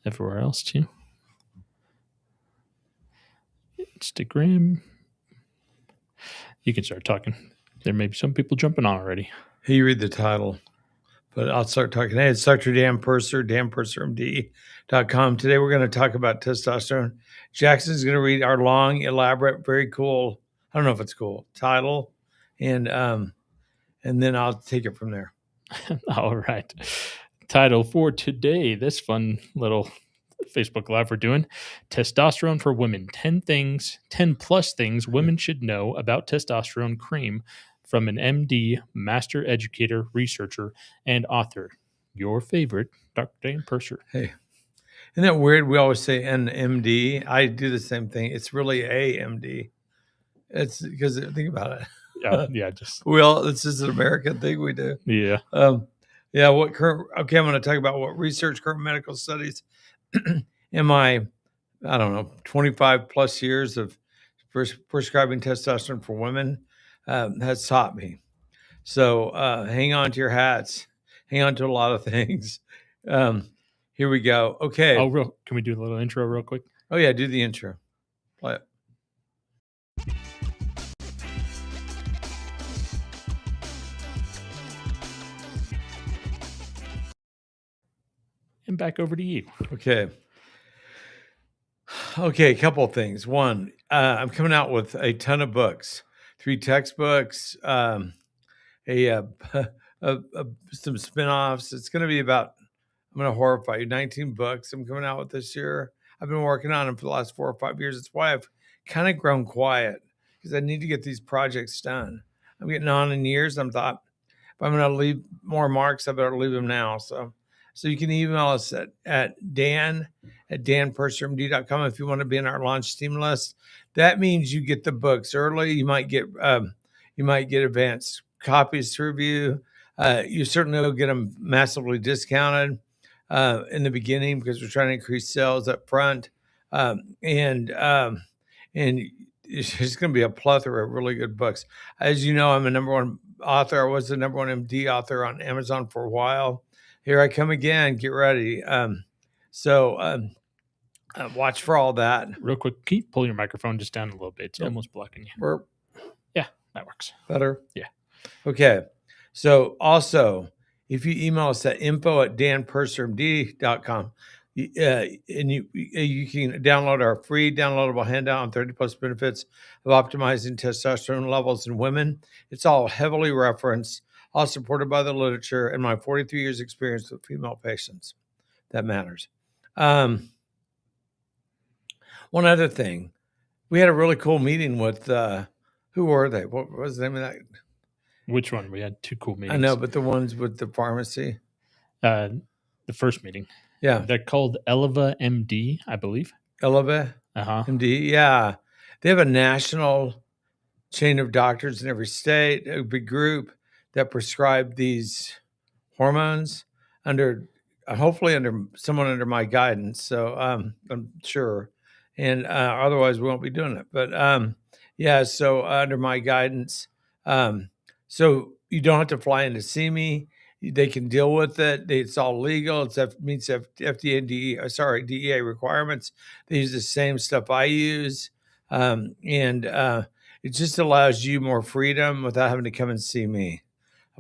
everywhere else too. Instagram. You can start talking. There may be some people jumping on already. Hey, you read the title, but I'll start talking. Hey, it's Dr. Dan Purser, danpursermd.com. Today we're going to talk about testosterone. Jackson's going to read our long, elaborate, very cool, I don't know if it's cool, title, and then I'll take it from there. All right. Title for today, this fun little Facebook Live we're doing, Testosterone for Women, 10 plus things women should know about testosterone cream, from an MD, master educator, researcher, and author. Your favorite, Dr. Dan Purser. Hey, isn't that weird? We always say an MD. I do the same thing. It's really a MD. It's because think about it. This is an American thing we do. Yeah. Okay, I'm going to talk about what research, current medical studies in my, 25 plus years of prescribing testosterone for women has taught me. So hang on to your hats, hang on to a lot of things. Here we go. Okay. Can we do a little intro real quick? Oh yeah, do the intro. Play it. And back over to you. Okay, a couple of things. One, I'm coming out with a ton of books, 3 textbooks, some spinoffs. It's going to be about, I'm going to horrify you, 19 books I'm coming out with this year. I've been working on them for the last 4 or 5 years. That's why I've kind of grown quiet, because I need to get these projects done. I'm getting on in years. I'm thought, if I'm going to leave more marks, I better leave them now. So you can email us at dan@danpursermd.com if you want to be in our launch team list. That means you get the books early. You might get advanced copies to review. You certainly will get them massively discounted in the beginning, because we're trying to increase sales up front. And it's going to be a plethora of really good books. As you know, I'm a #1 author. I was the #1 MD author on Amazon for a while. Here I come again. Get ready. Watch for all that. Real quick, can you pull your microphone just down a little bit? It's almost blocking you. Yeah, that works. Better? Yeah. Okay. So also, if you email us at info@danpursermd.com, and you can download our free downloadable handout on 30 plus benefits of optimizing testosterone levels in women. It's all heavily referenced, all supported by the literature, and my 43 years experience with female patients. That matters. One other thing, we had a really cool meeting with, who were they? What was the name of that? Which one? We had 2 cool meetings. I know, but the ones with the pharmacy. The first meeting. Yeah. They're called Eleva MD, I believe. Eleva MD. Yeah. They have a national chain of doctors in every state, a big group that prescribe these hormones hopefully under someone under my guidance. So I'm sure. And otherwise we won't be doing it. But so under my guidance. So you don't have to fly in to see me. They can deal with it. It's all legal. It meets FDA and DEA requirements. They use the same stuff I use. It just allows you more freedom without having to come and see me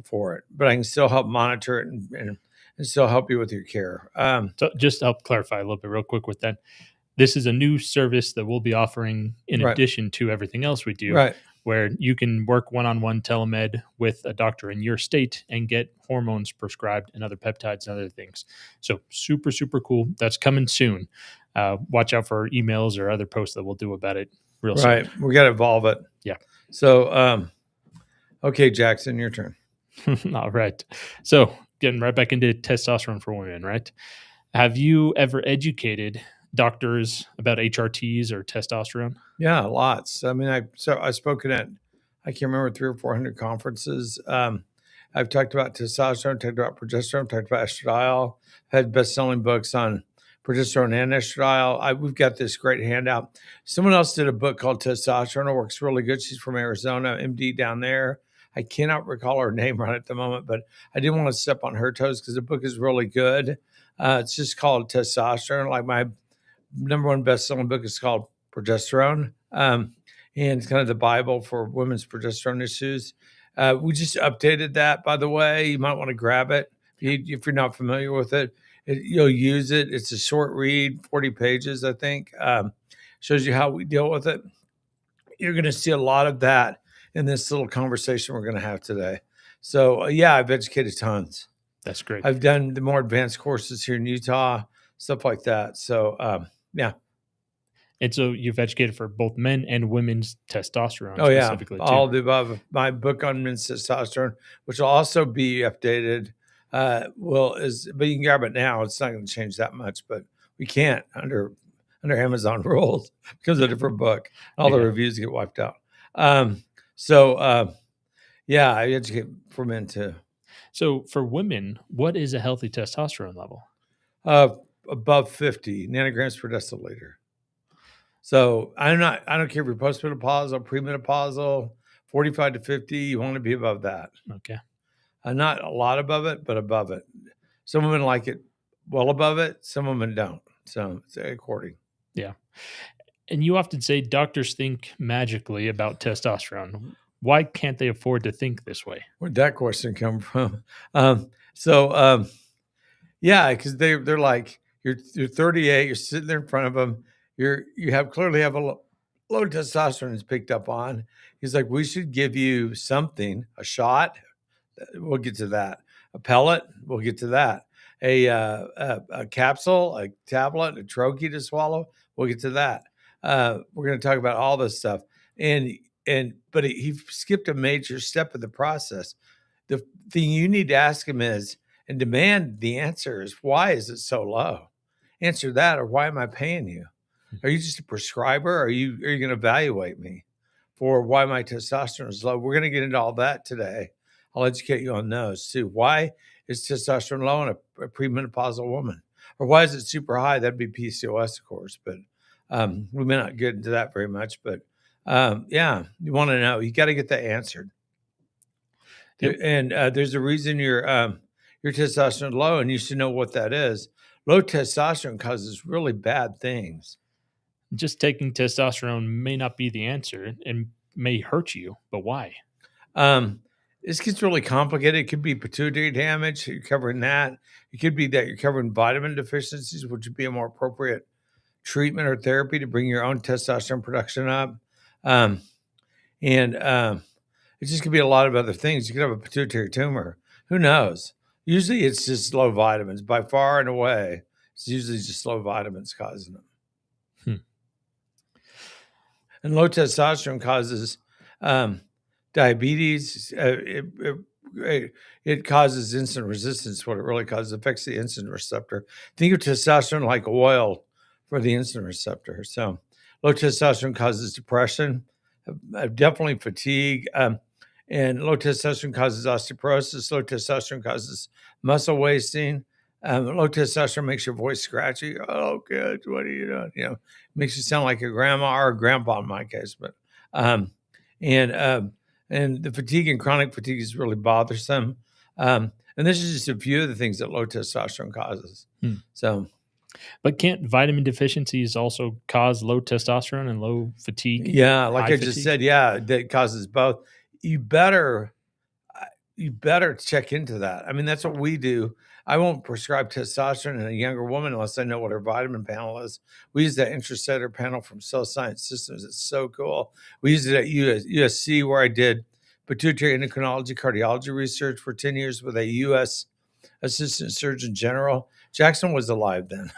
for it. But I can still help monitor it and still help you with your care. So just to help clarify a little bit real quick with that, this is a new service that we'll be offering in addition to everything else we do, where you can work one-on-one telemed with a doctor in your state and get hormones prescribed and other peptides and other things. So super, super cool. That's coming soon. Watch out for our emails or other posts that we'll do about it real soon. Right. We got to evolve it. Yeah. So, okay, Jackson, your turn. All right. So getting right back into testosterone for women, right? Have you ever educated doctors about HRTs or testosterone? Yeah, lots. I mean, I've spoken at, I can't remember, 300 or 400 conferences. I've talked about testosterone, talked about progesterone, talked about estradiol. I've had best-selling books on progesterone and estradiol. We've got this great handout. Someone else did a book called Testosterone. It works really good. She's from Arizona, MD down there. I cannot recall her name right at the moment, but I didn't want to step on her toes because the book is really good. It's just called Testosterone. Like my number one best-selling book is called Progesterone, and it's kind of the Bible for women's progesterone issues. We just updated that, by the way. You might want to grab it if you're not familiar with it. You'll use it. It's a short read, 40 pages, I think. Shows you how we deal with it. You're going to see a lot of that in this little conversation we're going to have today. So, yeah, I've educated tons. That's great. I've done the more advanced courses here in Utah, stuff like that. So, yeah. And so you've educated for both men and women's testosterone specifically, all the above. My book on men's testosterone, which will also be updated, but you can grab it now. It's not going to change that much, but we can't under Amazon rules because of a different book. All the reviews get wiped out. Yeah, I educate for men too. So for women, what is a healthy testosterone level? Above 50 nanograms per deciliter. So I don't care if you're postmenopausal, premenopausal, 45 to 50, you want to be above that. Okay. Not a lot above it, but above it. Some women like it well above it. Some women don't. So it's according. Yeah. And you often say doctors think magically about testosterone. Why can't they afford to think this way? Where'd that question come from? Yeah, because they're like, you're 38, you're sitting there in front of them, you clearly have a low testosterone is picked up on. He's like, we should give you something, a shot. We'll get to that. A pellet. We'll get to that. A capsule, a tablet, a troche to swallow. We'll get to that. We're going to talk about all this stuff. But he skipped a major step of the process. The thing you need to ask him is, and demand the answer is, why is it so low? Answer that, or why am I paying you? Are you just a prescriber? Or are you going to evaluate me for why my testosterone is low? We're going to get into all that today. I'll educate you on those too. Why is testosterone low in a premenopausal woman? Or why is it super high? That'd be PCOS, of course, but we may not get into that very much. But yeah, you want to know. You got to get that answered. Yep. And there's a reason your testosterone low, and you should know what that is. Low testosterone causes really bad things. Just taking testosterone may not be the answer and may hurt you, but why? This gets really complicated. It could be pituitary damage. You're covering that. It could be that you're covering vitamin deficiencies, which would be a more appropriate treatment or therapy to bring your own testosterone production up. It just could be a lot of other things. You could have a pituitary tumor. Who knows? Usually it's just low vitamins. By far and away, it's usually just low vitamins causing them. And low testosterone causes diabetes. It causes insulin resistance. What it really causes, affects the insulin receptor. Think of testosterone like oil for the insulin receptor. So low testosterone causes depression, definitely fatigue. And low testosterone causes osteoporosis. Low testosterone causes muscle wasting. Low testosterone makes your voice scratchy. Oh, kids, what are you doing? You know, makes you sound like a grandma or a grandpa in my case. But and the fatigue and chronic fatigue is really bothersome. And this is just a few of the things that low testosterone causes. So, but can't vitamin deficiencies also cause low testosterone and low fatigue? Yeah, like I just said, yeah, that causes both. You better check into that. I mean, that's what we do. I won't prescribe testosterone in a younger woman unless I know what her vitamin panel is. We use that intracellular panel from Cell Science Systems. It's so cool. We used it at USC, where I did pituitary endocrinology cardiology research for 10 years with a U.S. Assistant Surgeon General. Jackson was alive then.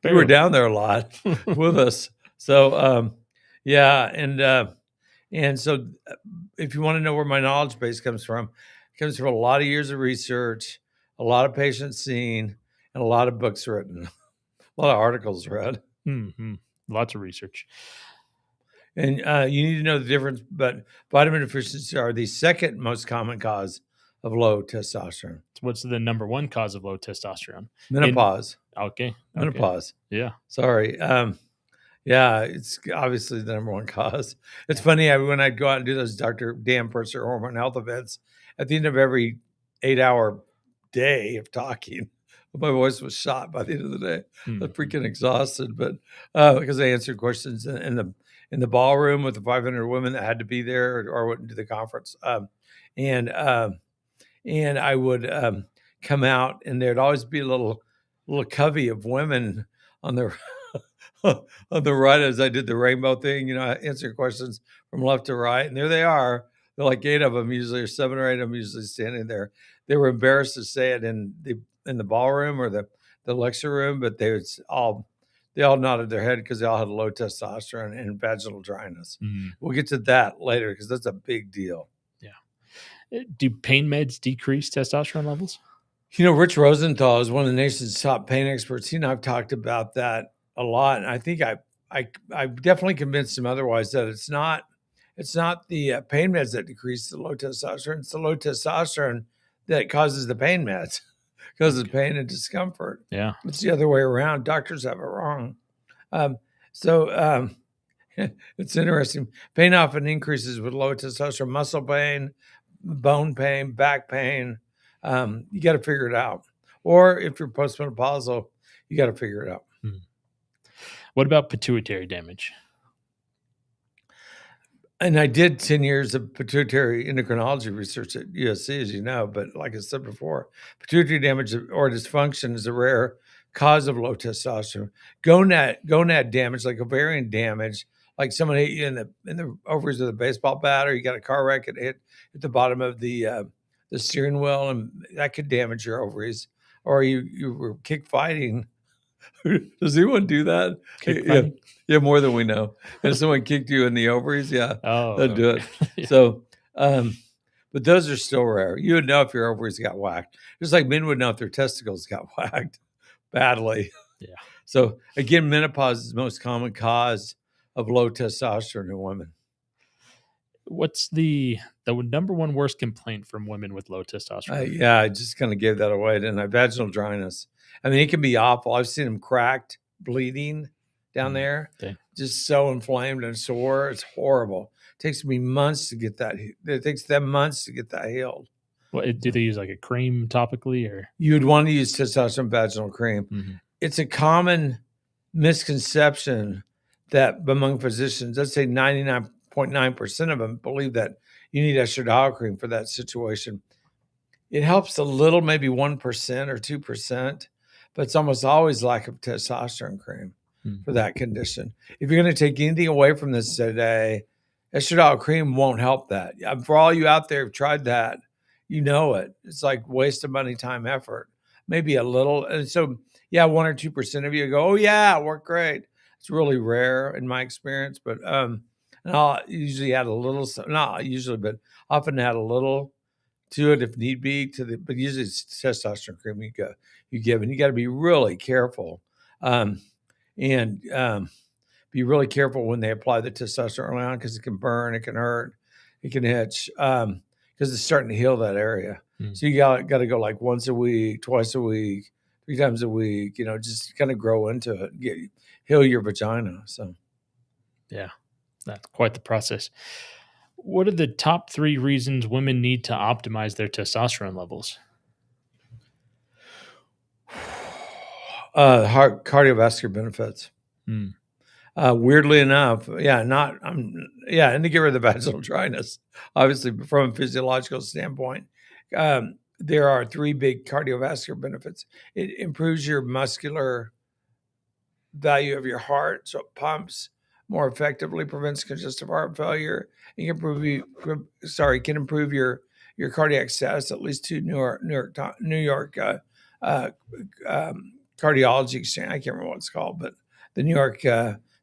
We were down there a lot with us. So, yeah. And so if you want to know where my knowledge base comes from, it comes from a lot of years of research, a lot of patients seen, and a lot of books written, a lot of articles read. Mm-hmm. Lots of research. And you need to know the difference, but vitamin deficiencies are the second most common cause of low testosterone. What's the number one cause of low testosterone? Menopause. Okay. Menopause. Yeah. Sorry. Yeah, it's obviously the number one cause. It's funny, when I'd go out and do those Dr. Dan Purser hormone health events, at the end of every 8-hour day of talking, My voice was shot by the end of the day. I was freaking exhausted, but because I answered questions in the ballroom with the 500 women that had to be there or went to the conference, and I would come out, and there'd always be a little covey of women on the on the right as I did the rainbow thing. I answer questions from left to right, and there they are. They're like 8 of them usually, or 7 or 8 of them usually standing there. They were embarrassed to say it in the ballroom or the lecture room, but they all nodded their head because they all had low testosterone and vaginal dryness. We'll get to that later because that's a big deal. Yeah. Do pain meds decrease testosterone levels? Rich Rosenthal is one of the nation's top pain experts. He and I've talked about that a lot, and I think I definitely convinced him otherwise, that it's not the pain meds that decrease the low testosterone. It's the low testosterone that causes the pain meds, causes pain and discomfort. Yeah, it's the other way around. Doctors have it wrong. It's interesting. Pain often increases with low testosterone. Muscle pain, bone pain, back pain. You got to figure it out. Or if you're postmenopausal, you got to figure it out. What about pituitary damage? And I did 10 years of pituitary endocrinology research at USC, as you know. But like I said before, pituitary damage or dysfunction is a rare cause of low testosterone. Gonad damage, like ovarian damage, like someone hit you in the ovaries with a baseball bat, or you got a car wreck and hit the bottom of the steering wheel, and that could damage your ovaries. Or you were kick fighting. Does anyone do that? Kick fighting? Yeah, more than we know. And someone kicked you in the ovaries, they'll do it. Yeah. So, but those are still rare. You would know if your ovaries got whacked, just like men would know if their testicles got whacked badly. Yeah. So again, menopause is the most common cause of low testosterone in women. What's the number one worst complaint from women with low testosterone? I just kind of gave that away, didn't I? Vaginal dryness. I mean, it can be awful. I've seen them cracked, bleeding down there, just so inflamed and sore. It's horrible. It takes me months to get that. It takes them months to get that healed. What, do they use like a cream topically, or? You would want to use testosterone vaginal cream. It's a common misconception that among physicians, let's say 99.9% of them believe that you need estradiol cream for that situation. It helps a little, maybe 1% or 2%, but it's almost always lack of testosterone cream for that condition. If you're going to take anything away from this today, estradiol cream won't help that. For all you out there who've tried that, you know it. It's like waste of money, time, effort. Maybe a little. And so, 1 or 2% of you go, oh, yeah, it worked great. It's really rare in my experience, but and I'll usually add a little, not usually, but often add a little to it if need be, but usually it's testosterone cream you give, and you got to be really careful, and be really careful when they apply the testosterone on, because it can burn, it can hurt, it can itch, because it's starting to heal that area. So you got to go like once a week, twice a week, 3 times a week, just kind of grow into it, heal your vagina. So, yeah, that's quite the process. What are the top 3 reasons women need to optimize their testosterone levels? Heart cardiovascular benefits. Weirdly enough, and to get rid of the vaginal dryness, obviously from a physiological standpoint, there are 3 big cardiovascular benefits. It improves your muscular value of your heart, so it pumps more effectively, prevents congestive heart failure. It can improve your cardiac status. At least 2 New York cardiology exchange. I can't remember what it's called, but the New York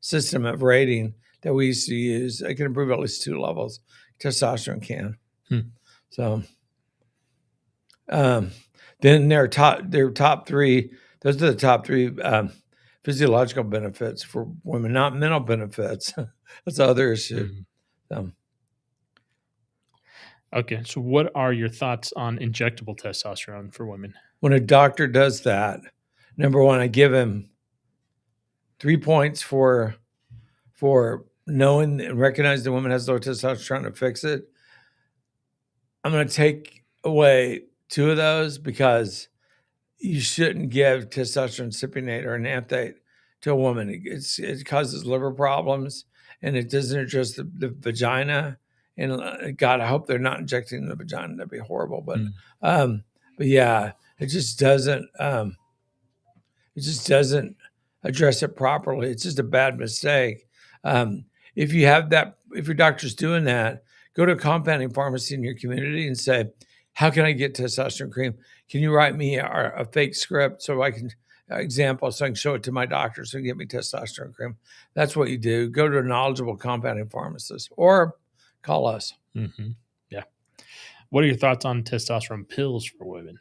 system of rating that we used to use, it can improve at least 2 levels. Testosterone can. So, then their top 3. Those are the top 3 physiological benefits for women, not mental benefits. That's the other issue. Okay, so what are your thoughts on injectable testosterone for women? When a doctor does that, number 1, I give him 3 points for knowing and recognizing the woman has low testosterone, trying to fix it. I'm going to take away 2 of those because you shouldn't give testosterone cypionate or enanthate to a woman. It causes liver problems, and it doesn't address the vagina. And God, I hope they're not injecting the vagina. That'd be horrible. But yeah, it just doesn't. It just doesn't address it properly. It's just a bad mistake. If you have that, if your doctor's doing that, go to a compounding pharmacy in your community and say, "How can I get testosterone cream? Can you write me a fake script so I can example so I can show it to my doctor so he can get me testosterone cream?" That's what you do. Go to a knowledgeable compounding pharmacist or call us. Mm-hmm. Yeah. What are your thoughts on testosterone pills for women?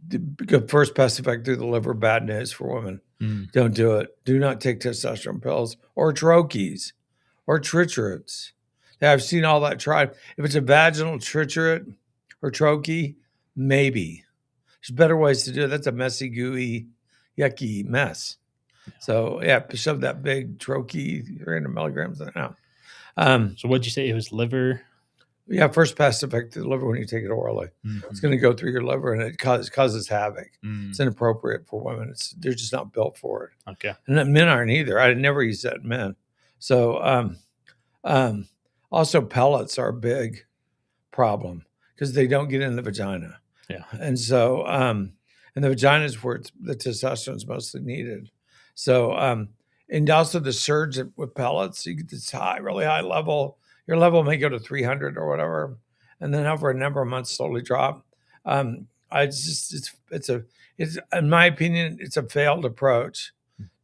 The first pass effect through the liver, bad news for women. Don't do it. Do not take testosterone pills or troches or triturates. Yeah, I've seen all that tried. If it's a vaginal triturate or troche, maybe. There's better ways to do it. That's a messy, gooey, yucky mess. So yeah, shove that big troche, 300 milligrams in it out. So what'd you say? It was liver? Yeah, first pass effect to the liver when you take it orally. Mm-hmm. It's going to go through your liver and it causes havoc. It's inappropriate for women. They're just not built for it. Okay. And men aren't either. I never use that in men. So also pellets are a big problem because they don't get in the vagina. Yeah. And so and the vagina is where the testosterone is mostly needed. So and also the surge with pellets, you get this high, really high level. Your level may go to 300 or whatever, and then over a number of months slowly drop. It's in my opinion, it's a failed approach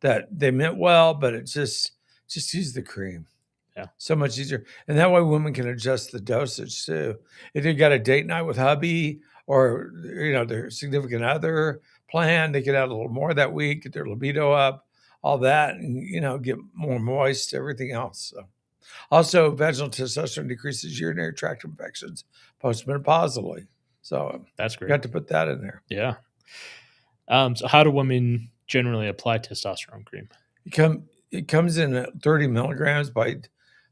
that they meant well, but it just use the cream. Yeah. So much easier. And that way women can adjust the dosage too. If you got a date night with hubby or their significant other plan, they could add a little more that week, get their libido up, all that, and get more moist, everything else. So. Also, vaginal testosterone decreases urinary tract infections postmenopausally. So that's great. Got to put that in there. Yeah. So how do women generally apply testosterone cream? It comes in at 30 milligrams by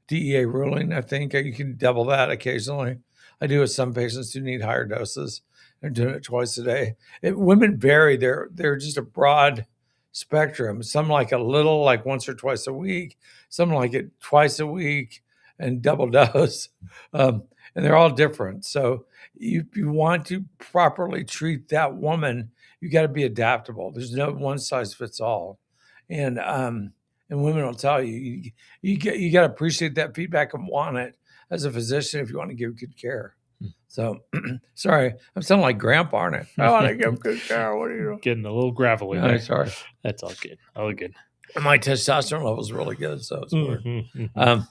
DEA ruling. I think you can double that occasionally. I do with some patients who need higher doses. They're doing it twice a day. Women vary. They're just a broad spectrum. Some like a little, like once or twice a week. Some like it twice a week and double dose. And they're all different. So if you want to properly treat that woman, you got to be adaptable. There's no one size fits all. And women will tell you, you got to appreciate that feedback and want it as a physician if you want to give good care. So, sorry, I'm sounding like grandpa, aren't I? I want to give good care. What are you doing? Getting a little gravelly there. Sorry. That's all good. All good. My testosterone level is really good, so it's weird.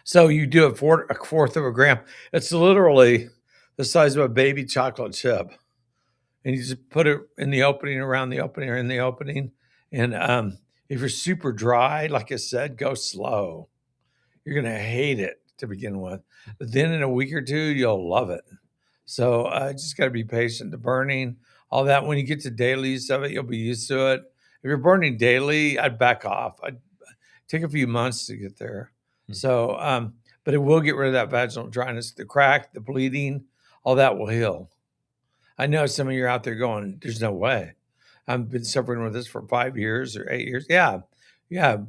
So you do a fourth of a gram. It's literally the size of a baby chocolate chip. And you just put it in the opening, around the opening, or in the opening. And if you're super dry, like I said, go slow. You're going to hate it to begin with. But then in a week or two, you'll love it. So just got to be patient. The burning, all that. When you get to daily use of it, you'll be used to it. If you're burning daily, I'd back off. I'd take a few months to get there. So, but it will get rid of that vaginal dryness, the crack, the bleeding, all that will heal. I know some of you are out there going, there's no way. I've been suffering with this for 5 years or 8 years. Yeah.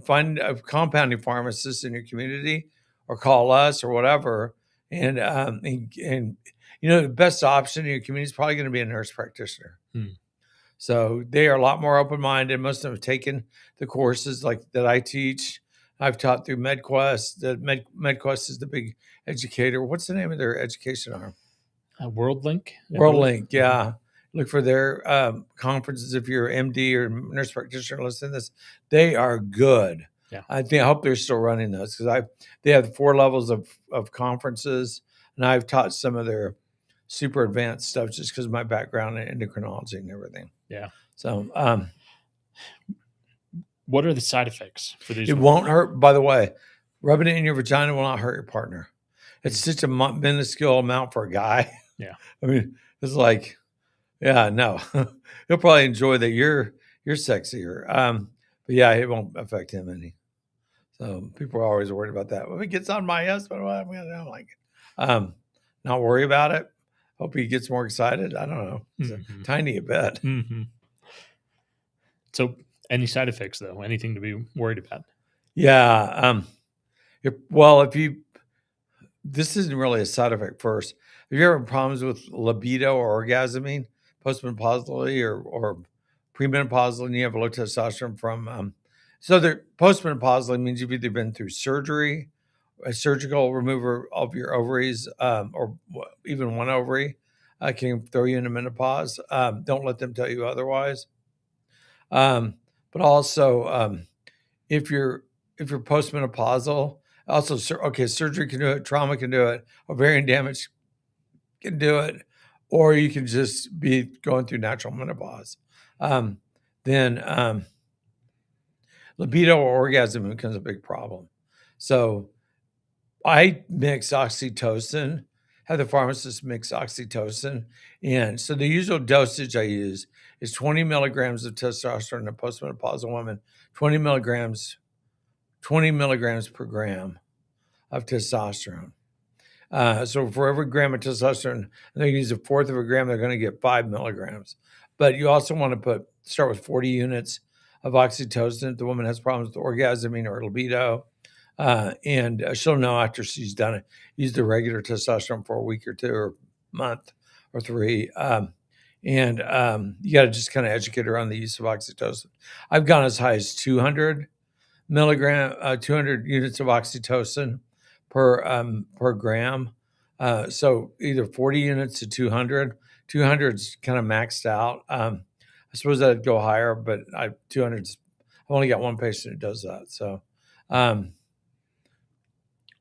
Find a compounding pharmacist in your community or call us or whatever. And the best option in your community is probably going to be a nurse practitioner. So they are a lot more open-minded. Most of them have taken the courses like that I teach. I've taught through MedQuest. MedQuest is the big educator. What's the name of their education arm? WorldLink. WorldLink, yeah. Look for their conferences if you're an MD or nurse practitioner. Listen to this. They are good. Yeah. I hope they're still running those because they have 4 levels of conferences, and I've taught some of their super advanced stuff just because of my background in endocrinology and everything. Yeah. So, what are the side effects for these? It won't hurt. By the way, rubbing it in your vagina will not hurt your partner. It's such a minuscule amount for a guy. Yeah. I mean, it's like, yeah, no, he'll probably enjoy that you're sexier. But yeah, it won't affect him any. So people are always worried about that. If it gets on my husband, I'm like, not worry about it. Hope he gets more excited. I don't know. It's tiny a bit. So any side effects, though? Anything to be worried about? Yeah. This isn't really a side effect first. Have you ever had problems with libido or orgasming postmenopausally or premenopausally, and you have low testosterone from so the postmenopausally means you've either been through surgery, a surgical removal of your ovaries, or even one ovary can throw you into menopause. Don't let them tell you otherwise. But also, if you're postmenopausal, also surgery can do it, trauma can do it, ovarian damage can do it, or you can just be going through natural menopause. Then libido or orgasm becomes a big problem. So I mix oxytocin, have the pharmacist mix oxytocin. And so the usual dosage I use is 20 milligrams of testosterone in a postmenopausal woman, 20 milligrams per gram of testosterone. So for every gram of testosterone, they use a fourth of a gram, they're going to get 5 milligrams. But you also want to start with 40 units of oxytocin if the woman has problems with orgasming or libido. And she'll know after she's done it. Use the regular testosterone for a week or two or month or 3. You got to just kind of educate her on the use of oxytocin. I've gone as high as 200 units of oxytocin per gram. So either 40 units to 200. 200 is kind of maxed out. I suppose I'd go higher, but 200. I've only got one patient who does that. So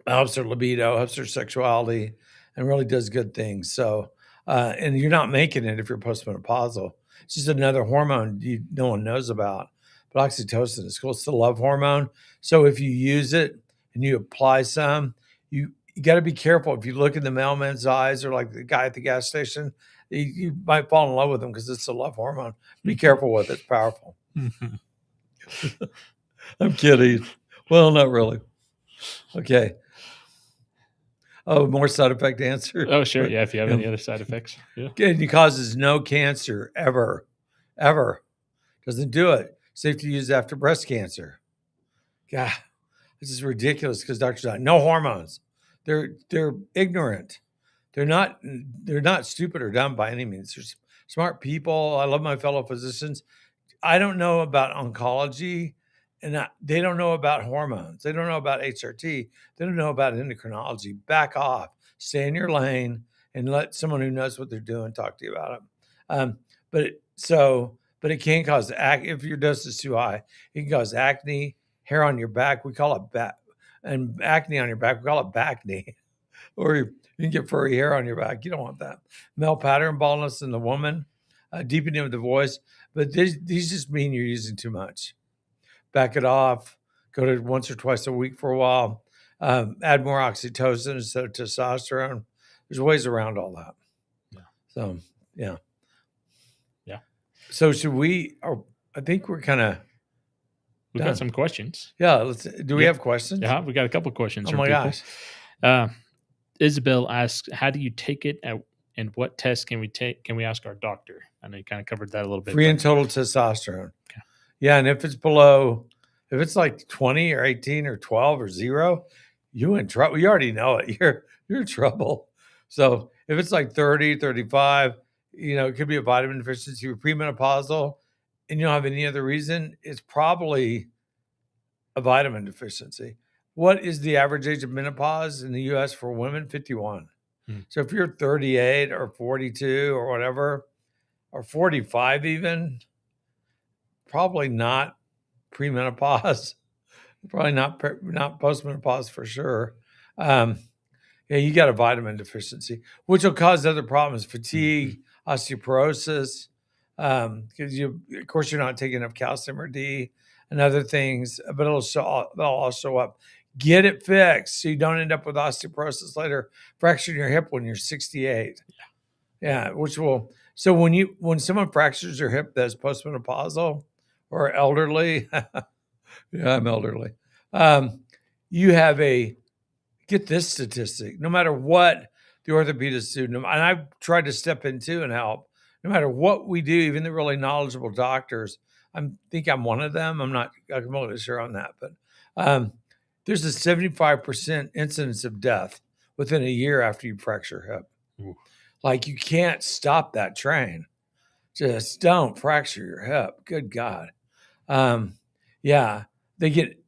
helps her libido, helps her sexuality, and really does good things. So, and you're not making it if you're postmenopausal. It's just another hormone no one knows about. But oxytocin is cool. It's the love hormone. So if you use it and you apply some, you got to be careful. If you look in the mailman's eyes or like the guy at the gas station, you might fall in love with him because it's a love hormone. Be careful with it. It's powerful. I'm kidding. Well, not really. Okay. Oh, more side effect answer? Oh, sure. Yeah, if you have any other side effects. Yeah. It causes no cancer ever. Doesn't do it. Safe to use after breast cancer. God, this is ridiculous because doctors are no hormones. They're ignorant. They're not stupid or dumb by any means. They're smart people. I love my fellow physicians. I don't know about oncology, and they don't know about hormones. They don't know about HRT. They don't know about endocrinology. Back off. Stay in your lane and let someone who knows what they're doing talk to you about it. But it can cause if your dose is too high. It can cause acne, hair on your back. We call it and acne on your back. We call it back knee. Or you can get furry hair on your back. You don't want that. Male pattern baldness in the woman, deepening of the voice. But these just mean you're using too much. Back it off. Go to once or twice a week for a while. Add more oxytocin instead of testosterone. There's ways around all that. Yeah. So, yeah. Yeah. So should we, I think we're kind of We've got some questions. Yeah. Do we have questions? Yeah, we got a couple questions. Oh my gosh. Isabel asks, how do you take it and what tests can we take? Can we ask our doctor? I know you kind of covered that a little bit. Free and total testosterone. Okay. Yeah. And if it's like 20 or 18 or 12 or 0, you in trouble. You already know it. You're in trouble. So if it's like 30, 35, it could be a vitamin deficiency. You're premenopausal and you don't have any other reason. It's probably a vitamin deficiency. What is the average age of menopause in the U.S. for women? 51. So if you're 38 or 42 or whatever, or 45 even, probably not premenopause, probably not postmenopause for sure. You got a vitamin deficiency, which will cause other problems, fatigue, osteoporosis, because of course, you're not taking enough calcium or D and other things, but they'll all show up. Get it fixed so you don't end up with osteoporosis later, fracturing your hip when you're 68. Yeah, so when someone fractures their hip that's postmenopausal or elderly, yeah, I'm elderly. You have get this statistic. No matter what the orthopedist student, and I've tried to step in too and help. No matter what we do, even the really knowledgeable doctors, think I'm one of them. I'm completely sure on that, but there's a 75% incidence of death within a year after you fracture your hip. Ooh. Like, you can't stop that train. Just don't fracture your hip. Good God. Yeah,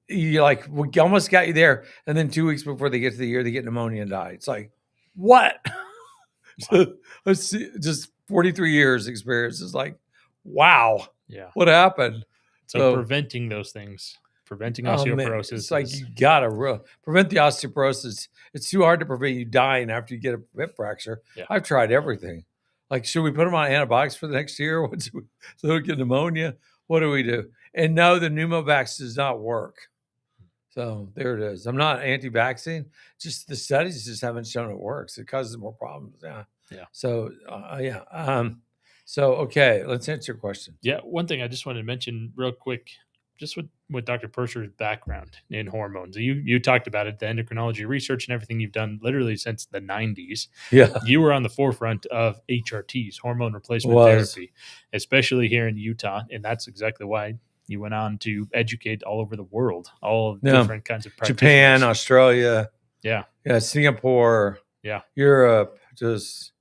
you like, we almost got you there, and then 2 weeks before they get to the year, they get pneumonia and die. It's like, what? Wow. Let's see, just 43 years experience is like, wow. Yeah. What happened? So preventing those things, preventing osteoporosis. It's like, you gotta prevent the osteoporosis. It's too hard to prevent you dying after you get a hip fracture. Yeah. I've tried everything. Like, should we put them on antibiotics for the next year? So they get pneumonia? What do we do? And no, the Pneumovax does not work. So there it is. I'm not anti-vaccine. Just the studies just haven't shown it works. It causes more problems. Yeah. Yeah. So So okay, let's answer your question. Yeah. One thing I just wanted to mention real quick, just with Dr. Purser's background in hormones. You talked about it, the endocrinology research and everything you've done literally since the 90s. Yeah. You were on the forefront of HRTs, hormone replacement therapy, especially here in Utah. And that's exactly why you went on to educate all over the world, all different kinds of practitioners. Japan, Australia. Yeah. Yeah, Singapore. Yeah. Europe. Just,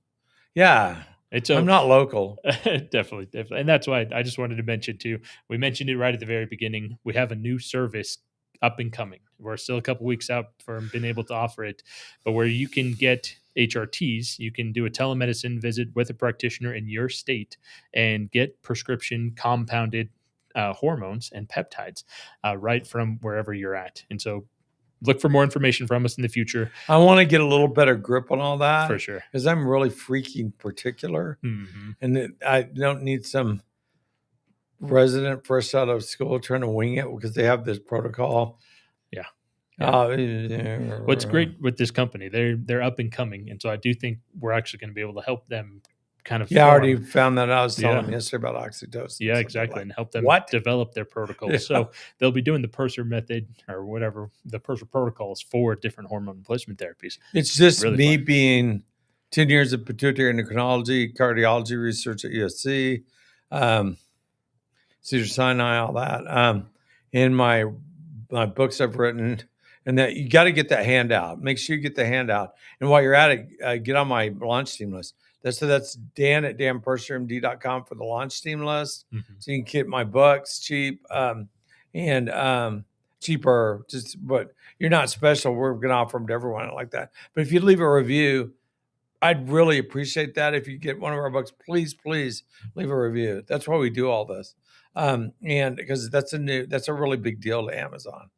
yeah. I'm not local. Definitely. And that's why I just wanted to mention too. We mentioned it right at the very beginning. We have a new service up and coming. We're still a couple weeks out from being able to offer it, but where you can get HRTs, you can do a telemedicine visit with a practitioner in your state and get prescription compounded hormones and peptides right from wherever you're at. And so look for more information from us in the future. I want to get a little better grip on all that. For sure. Because I'm really freaking particular. Mm-hmm. And I don't need some resident fresh out of school trying to wing it because they have this protocol. Yeah. What's great with this company, they're up and coming. And so I do think we're actually going to be able to help them kind of. Yeah, I already found that. I was telling them yesterday about oxytocin. Yeah, exactly. And help them develop their protocols. Yeah. So they'll be doing the Purser method or whatever, the Purser protocols for different hormone replacement therapies. It's just really me being 10 years of pituitary endocrinology, cardiology research at USC, Cedars-Sinai, all that. In my books I've written, and that you got to get that handout. Make sure you get the handout. And while you're at it, get on my launch team list. That's Dan at danpursermd.com for the launch team list. Mm-hmm. So you can get my books cheap and cheaper. But you're not special. We're going to offer them to everyone like that. But if you leave a review, I'd really appreciate that. If you get one of our books, please leave a review. That's why we do all this, and because that's a really big deal to Amazon.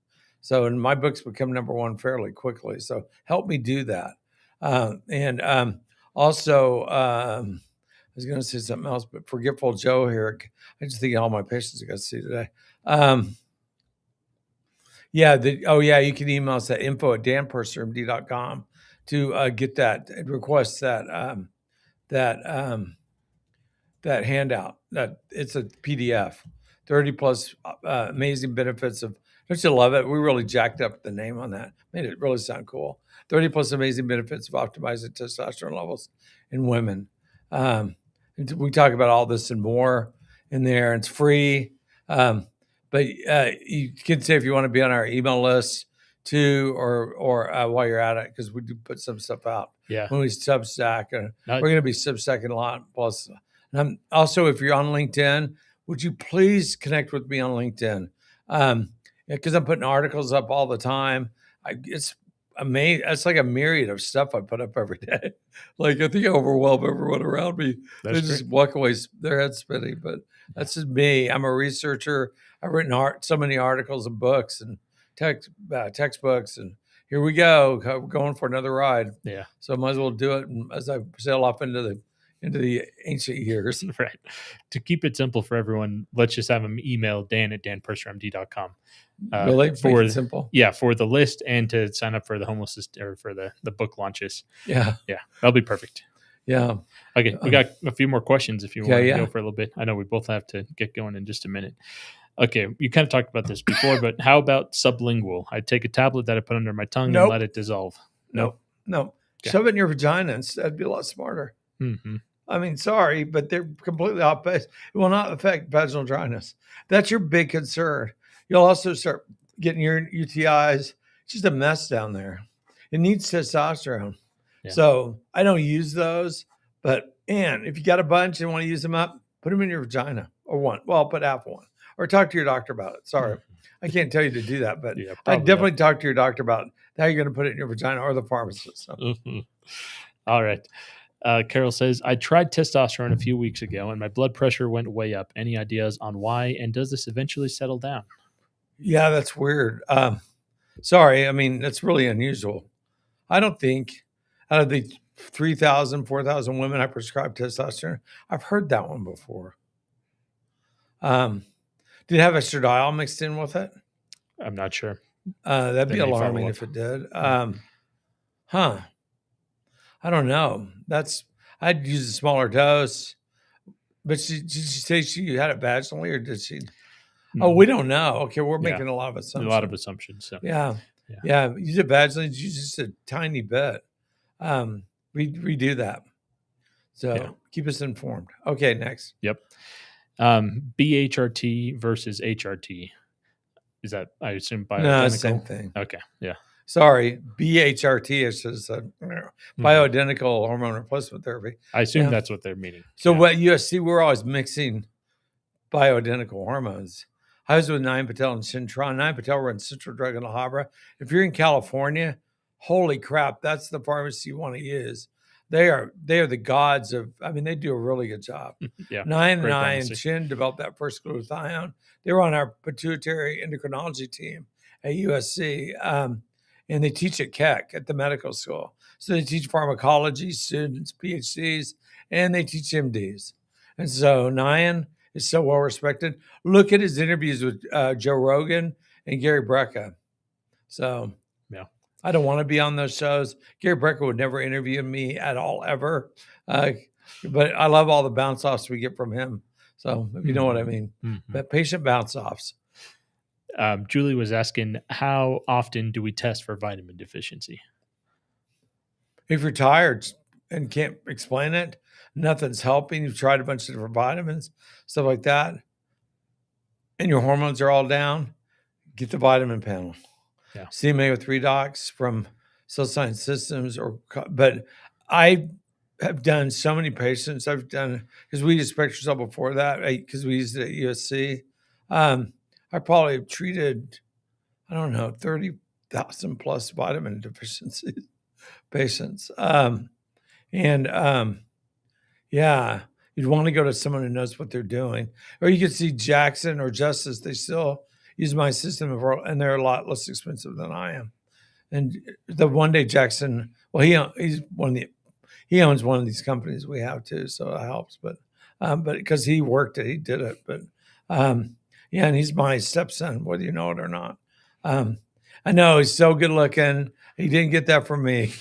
So, and my books become number one fairly quickly. So help me do that. Also, I was going to say something else, but Forgetful Joe here. I just think all my patients I got to see today. You can email us at info@danpursermd.com to get that, request that handout. That it's a PDF, 30 plus amazing benefits of. Don't you love it? We really jacked up the name on that. Made it really sound cool. 30 plus amazing benefits of optimizing testosterone levels in women. We talk about all this and more in there. It's free. But you can say if you want to be on our email list too, or while you're at it, because we do put some stuff out. Yeah. When we Substack, and we're going to be Substacking a lot. Plus, also, if you're on LinkedIn, would you please connect with me on LinkedIn? Because I'm putting articles up all the time. It's amazing. It's like a myriad of stuff I put up every day. Like, I think I overwhelm everyone around me. They just walk away, their head spinning. But that's just me. I'm a researcher. I've written so many articles and books and textbooks, and here we go. We're going for another ride. Yeah. So I might as well do it as I sail off into the ancient years. Right. To keep it simple for everyone, let's just have them email Dan at danpursermd.com. Really? For it simple? Yeah, for the list and to sign up for the homeless or for the book launches. Yeah. Yeah. That'll be perfect. Yeah. Okay. We got a few more questions if you want to go for a little bit. I know we both have to get going in just a minute. Okay. You kind of talked about this before, but how about sublingual? I take a tablet that I put under my tongue and let it dissolve. Nope. Shove it in your vagina instead. That'd be a lot smarter. Mm-hmm. I mean, sorry, but they're completely off base. It will not affect vaginal dryness. That's your big concern. You'll also start getting your UTIs. It's just a mess down there. It needs testosterone. Yeah. So I don't use those, but if you got a bunch and want to use them up, put them in your vagina or one. Well, put half one or talk to your doctor about it. Sorry. I can't tell you to do that, but I definitely talk to your doctor about how you're going to put it in your vagina or the pharmacist. So. Mm-hmm. All right. Carol says, I tried testosterone a few weeks ago and my blood pressure went way up. Any ideas on why? And does this eventually settle down? Yeah, that's weird. Sorry. I mean, that's really unusual. I don't think out of the 3,000, 4,000 women I prescribed testosterone, I've heard that one before. Did it have estradiol mixed in with it? I'm not sure. That'd be alarming if it did. I don't know. I'd use a smaller dose. But did she say she had it vaginally or did she? Mm-hmm. Oh, we don't know. Okay, we're making a lot of assumptions. A lot of assumptions. So. Yeah. Use it vaginally. Use just a tiny bit. Redo that. So keep us informed. Okay, next. Yep. BHRT versus HRT. Is that, I assume, bioidentical? No, same thing. Okay, yeah. Sorry, BHRT is bioidentical hormone replacement therapy. I assume that's what they're meaning. So what USC, we're always mixing bioidentical hormones. I was with Nayan Patel and Shintron. Nayan Patel runs Central Drug in La Habra. If you're in California, holy crap, that's the pharmacy you want to use. They are the gods of, I mean, they do a really good job. Nayan and I and Chin developed that first glutathione. They were on our pituitary endocrinology team at USC. And they teach at Keck at the medical school. So they teach pharmacology students, PhDs, and they teach MDs. And so Nayan is so well respected. Look at his interviews with Joe Rogan and Gary Brecka. So I don't want to be on those shows. Gary Brecka would never interview me at all, ever. But I love all the bounce offs we get from him. So if you know what I mean. Mm-hmm. But patient bounce offs. Julie was asking, how often do we test for vitamin deficiency? If you're tired and can't explain it, nothing's helping, you've tried a bunch of different vitamins, stuff like that, and your hormones are all down, get the vitamin panel. Yeah. CMA with 3 docs from Cell Science Systems. But I have done so many patients. I've done, because we used SpectraCell before that, because we used it at USC. I probably treated, 30,000 plus vitamin deficiency patients. You'd want to go to someone who knows what they're doing. Or you could see Jackson or Justice. They still use my system, and they're a lot less expensive than I am. And the one day Jackson, well, he owns one of these companies we have too, so it helps. But because he worked it, he did it. But and he's my stepson, whether you know it or not. I know he's so good looking. He didn't get that from me.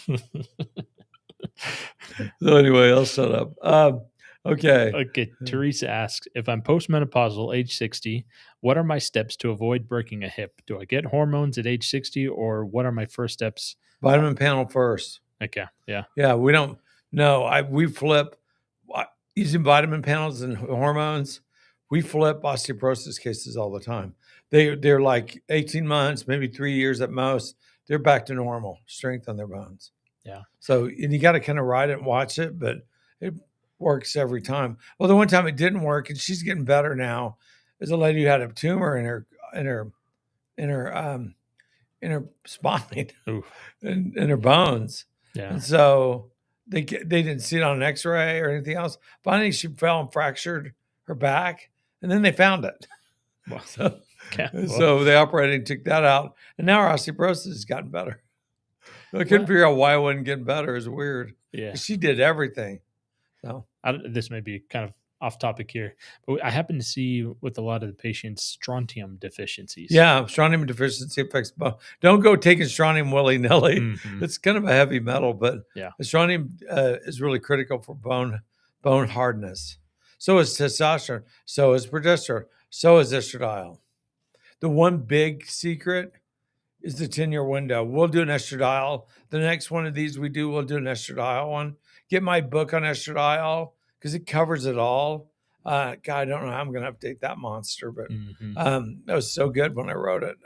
So anyway, I'll shut up. Okay. Teresa asks, if I'm postmenopausal, age 60, what are my steps to avoid breaking a hip? Do I get hormones at age 60, or what are my first steps? Vitamin panel first. Okay. Yeah. Yeah. We don't know. We flip using vitamin panels and hormones. We flip osteoporosis cases all the time. They're like 18 months, maybe 3 years at most. They're back to normal strength on their bones. Yeah. So, and you got to kind of ride it and watch it, but it works every time. Well, the one time it didn't work, and she's getting better now, is a lady who had a tumor in her spine, in her bones. Yeah. And so they didn't see it on an X-ray or anything else. Finally, she fell and fractured her back, and then they found it. Wow. So they operated and took that out, and now her osteoporosis has gotten better. I couldn't figure out why it wasn't getting better. It's weird. Yeah, she did everything. So this may be kind of off topic here, but I happen to see with a lot of the patients strontium deficiencies. Yeah, strontium deficiency affects bone. Don't go taking strontium willy nilly. Mm-hmm. It's kind of a heavy metal, but strontium is really critical for bone hardness. So is testosterone. So is progesterone. So is estradiol. The one big secret is the 10-year window. We'll do an estradiol. The next one of these we'll do an estradiol one. Get my book on estradiol because it covers it all. God, I don't know how I'm going to update that monster, but that was so good when I wrote it.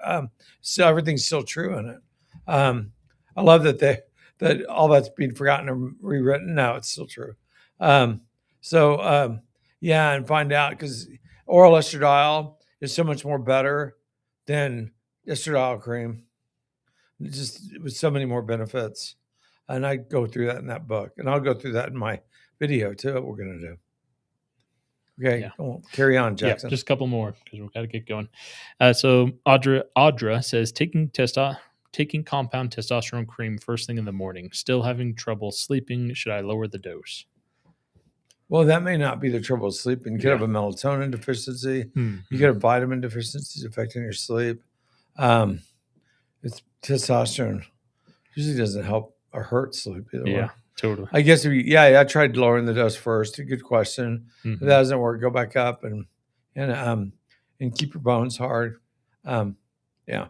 So everything's still true in it. I love that all that's being forgotten and rewritten. No, it's still true. Yeah, and find out because oral estradiol is so much more better than estradiol cream. Just with so many more benefits. And I go through that in that book. And I'll go through that in my video too, what we're going to do. Okay, carry on, Jackson. Yeah, just a couple more because we've got to get going. So Audra says, taking compound testosterone cream first thing in the morning, still having trouble sleeping. Should I lower the dose? Well, that may not be the trouble sleeping. You could have a melatonin deficiency. You could have vitamin deficiencies affecting your sleep. It's testosterone usually doesn't help or hurt sleep either way. Totally. I guess I tried lowering the dose first. A good question. If that doesn't work, go back up and keep your bones hard. Yeah.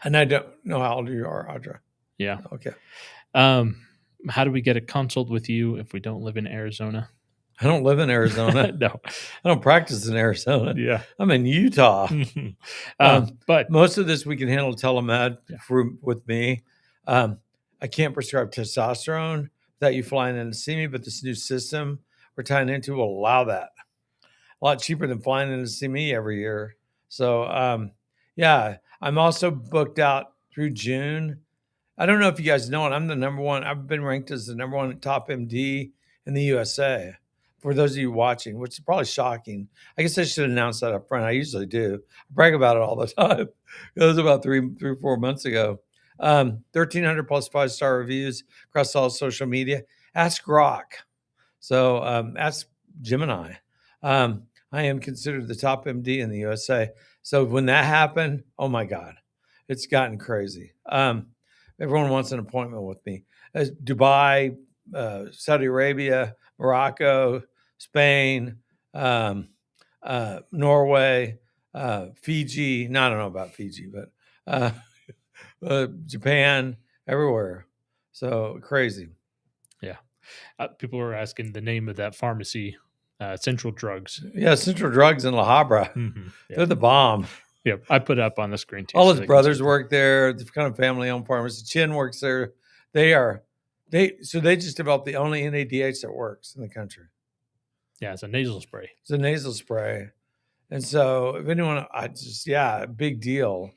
And I don't know how old you are, Audra. Yeah. Okay. How do we get a consult with you if we don't live in Arizona? I don't live in Arizona. No, I don't practice in Arizona. Yeah. I'm in Utah. But most of this we can handle telemed with me. I can't prescribe testosterone without you flying in to see me, but this new system we're tying into will allow that. A lot cheaper than flying in to see me every year. So, I'm also booked out through June. I don't know if you guys know it. I'm the number one. I've been ranked as the number one top MD in the USA. For those of you watching, which is probably shocking. I guess I should announce that up front. I usually do. I brag about it all the time. It was about 3 or 4 months ago. 1,300 plus 5-star reviews across all social media. Ask Grok. So ask Gemini. I am considered the top MD in the USA. So when that happened, oh my God, it's gotten crazy. Everyone wants an appointment with me. Dubai, Saudi Arabia, Morocco, Spain, Norway, Fiji. No, I don't know about Fiji, but Japan, everywhere. So crazy. Yeah. People were asking the name of that pharmacy, Central Drugs. Yeah, Central Drugs in La Habra. They're the bomb. Yeah, I put it up on the screen too. All his brothers work there. It's kind of family-owned pharmacy. Chin works there. They just developed the only NADH that works in the country. Yeah, it's a nasal spray. It's a nasal spray. And so if anyone, big deal.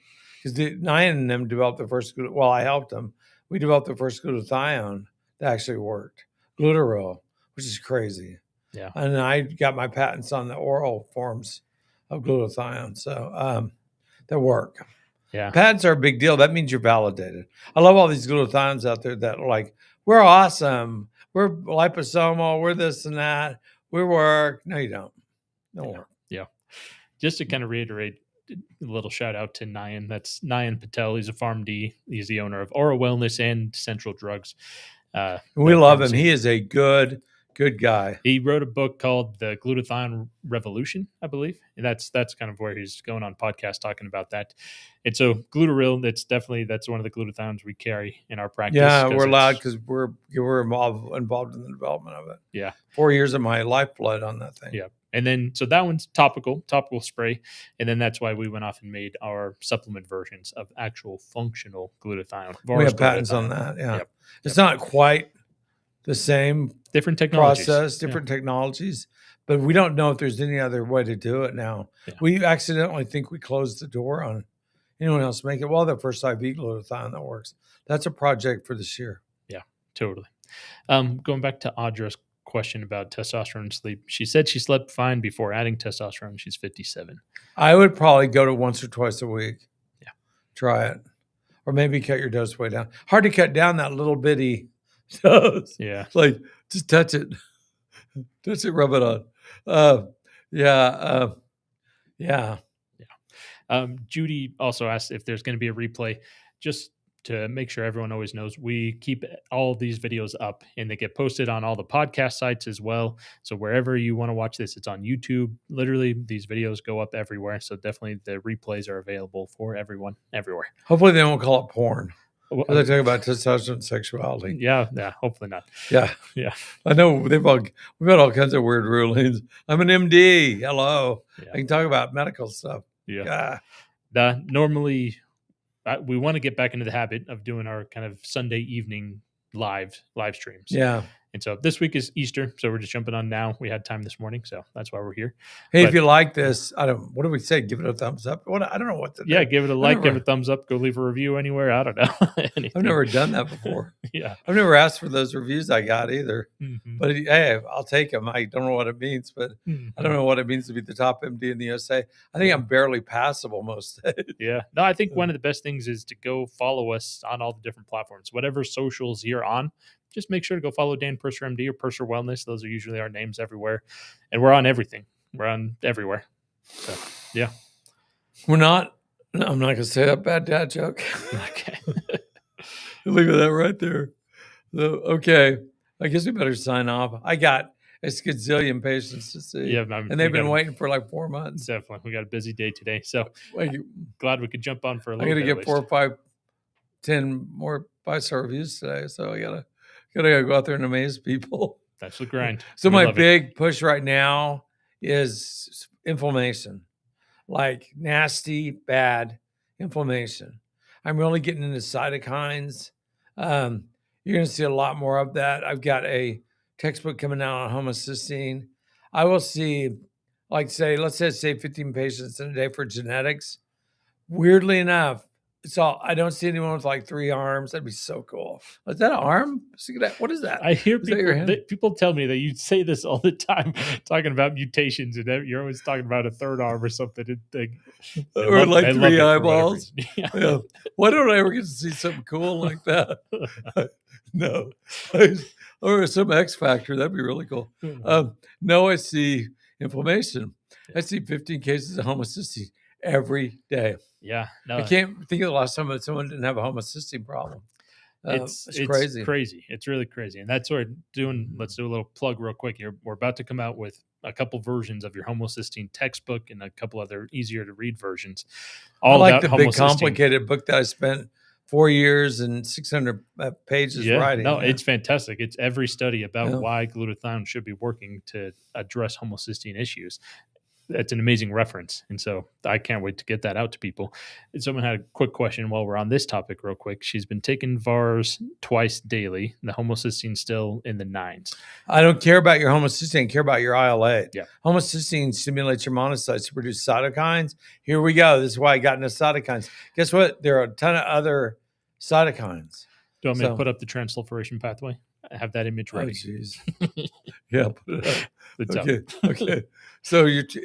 Because Nyan and them developed the first, I helped them. We developed the first glutathione that actually worked. Glutaril, which is crazy. Yeah. And I got my patents on the oral forms of glutathione. So that work. Yeah. Patents are a big deal. That means you're validated. I love all these glutathiones out there that are like, we're awesome. We're liposomal. We're this and that. We work. No, you don't. Don't work. Yeah. Just to kind of reiterate, a little shout out to Nyan. That's Nyan Patel. He's a PharmD. He's the owner of Aura Wellness and Central Drugs. We love him. He is a good guy. He wrote a book called The Glutathione Revolution, I believe. And that's kind of where he's going on podcast talking about that. And so Glutaril, that's one of the glutathiones we carry in our practice. Yeah, we're allowed because we're involved in the development of it. Yeah. 4 years of my lifeblood on that thing. Yeah. And then, so that one's topical spray. And then that's why we went off and made our supplement versions of actual functional glutathione. We have patents on that. Yeah. Yep. It's not quite the same different technologies. Process, different technologies, but we don't know if there's any other way to do it now. Yeah. We accidentally think we closed the door on anyone else making it. Well, the first IV glutathione that works. That's a project for this year. Yeah, totally. Going back to Audra's question about testosterone and sleep. She said she slept fine before adding testosterone. She's 57. I would probably go to once or twice a week. Yeah. Try it. Or maybe cut your dose way down. Hard to cut down that little bitty dose. Yeah. It's like, just touch it. Touch it, rub it on. Yeah. Judy also asked if there's going to be a replay. Just to make sure everyone always knows, we keep all these videos up and they get posted on all the podcast sites as well. So wherever you want to watch this, it's on YouTube. Literally, these videos go up everywhere. So definitely the replays are available for everyone everywhere. Hopefully they won't call it porn. Because they talk about testosterone and sexuality. Yeah, hopefully not. Yeah. I know we've got all kinds of weird rulings. I'm an MD. Hello. Yeah. I can talk about medical stuff. Yeah. Normally, we want to get back into the habit of doing our kind of Sunday evening live streams. Yeah. And so this week is Easter, so we're just jumping on now. We had time this morning, so that's why we're here. Hey, if you like this, what do we say? Give it a thumbs up. I don't know what to do. Yeah, give it a like, give it a thumbs up, go leave a review anywhere. I don't know. I've never done that before. Yeah. I've never asked for those reviews I got either. Mm-hmm. But hey, I'll take them. I don't know what it means, but I don't know what it means to be the top MD in the USA. I think I'm barely passable most days. Yeah. No, I think one of the best things is to go follow us on all the different platforms, whatever socials you're on. Just make sure to go follow Dan Purser MD or Purser Wellness. Those are usually our names everywhere. And we're on everything. We're on everywhere. So, yeah. We're not. No, I'm not going to say that bad dad joke. Okay. Leave that right there. So, okay. I guess we better sign off. I got a gazillion patients to see. Yeah, and they've been waiting for like 4 months. Definitely. We got a busy day today. So glad we could jump on for a little bit. I got to get 4 or 5, 10 more 5-star reviews today. So I gotta go out there and amaze people. That's the grind. So my big push right now is inflammation, like nasty, bad inflammation. I'm really getting into cytokines. You're going to see a lot more of that. I've got a textbook coming out on homocysteine. I will see, let's say 15 patients in a day for genetics. Weirdly enough, I don't see anyone with like 3 arms. That'd be so cool. Is that an arm? What is that? I hear people tell me that you say this all the time, talking about mutations, and you're always talking about a 3rd arm or something. Or like 3 eyeballs. Yeah. Why don't I ever get to see something cool like that? No. Or some X factor. That'd be really cool. No, I see inflammation. I see 15 cases of homocysteine every day. Yeah, no, I can't think of the last time that someone didn't have a homocysteine problem. It's crazy. It's really crazy. And that's what we're doing. Let's do a little plug real quick here. We're about to come out with a couple versions of your homocysteine textbook and a couple other easier to read versions. All I like the big complicated book that I spent 4 years and 600 pages writing. No, it's fantastic. It's every study about why glutathione should be working to address homocysteine issues. It's an amazing reference. And so I can't wait to get that out to people. And someone had a quick question while we're on this topic real quick. She's been taking VARs twice daily. The homocysteine still in the 9s. I don't care about your homocysteine. I care about your IL-8. Yeah. Homocysteine stimulates your monocytes to produce cytokines. Here we go. This is why I got into cytokines. Guess what? There are a ton of other cytokines. Do you want me to put up the transsulfuration pathway? I have that image ready. Oh, jeez. Yeah, put it up. Okay. So if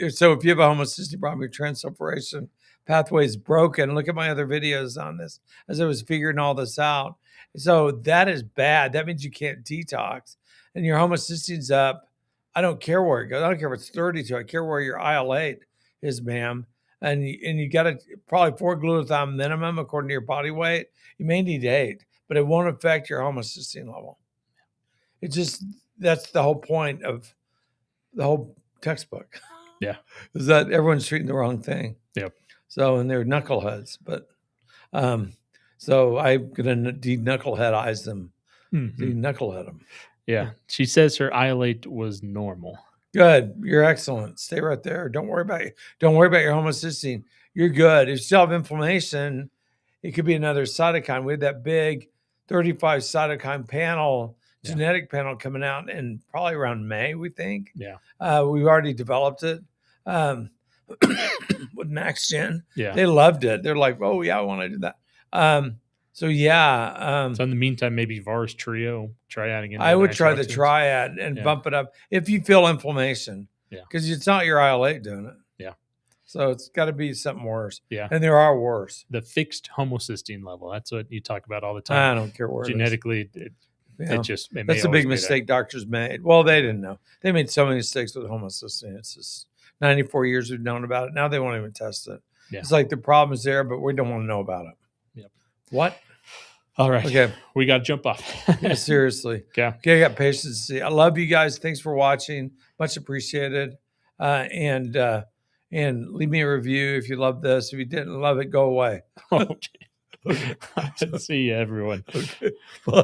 you have a homocysteine problem, your transsulfuration pathway is broken. Look at my other videos on this as I was figuring all this out. So that is bad. That means you can't detox. And your homocysteine's up. I don't care where it goes. I don't care if it's 32. I care where your IL-8 is, ma'am. And you got probably 4 glutathione minimum according to your body weight. You may need 8, but it won't affect your homocysteine level. That's the whole point of the whole textbook. Yeah. Is that everyone's treating the wrong thing. Yep. So, and they're knuckleheads, but, so I'm going to de-knuckleheadize them. Mm-hmm. De-knucklehead them. Yeah. She says her IL-8 was normal. Good. You're excellent. Stay right there. Don't worry about your homocysteine. You're good. If you still have inflammation, it could be another cytokine. We had that big 35 cytokine panel, genetic panel coming out in probably around May, we think. Yeah. We've already developed it with MaxGen. Yeah. They loved it. They're like, oh, yeah, I want to do that. So in the meantime, maybe VARS Trio, triad. I would try the triad and bump it up if you feel inflammation. Yeah. Because it's not your IL-8 doing it. Yeah. So it's got to be something worse. Yeah. And there are worse. The fixed homocysteine level. That's what you talk about all the time. I don't care where genetically, that's a big mistake doctors made. Well, they didn't know. They made so many mistakes with homocysteine. It's just 94 years we've known about it. Now they won't even test it. Yeah. It's like the problem is there, but we don't want to know about it. Yep. What? All right. Okay. We got to jump off. Yeah, seriously. Okay. I got patience. I love you guys. Thanks for watching. Much appreciated. And leave me a review if you love this. If you didn't love it, go away. See you, everyone. Okay.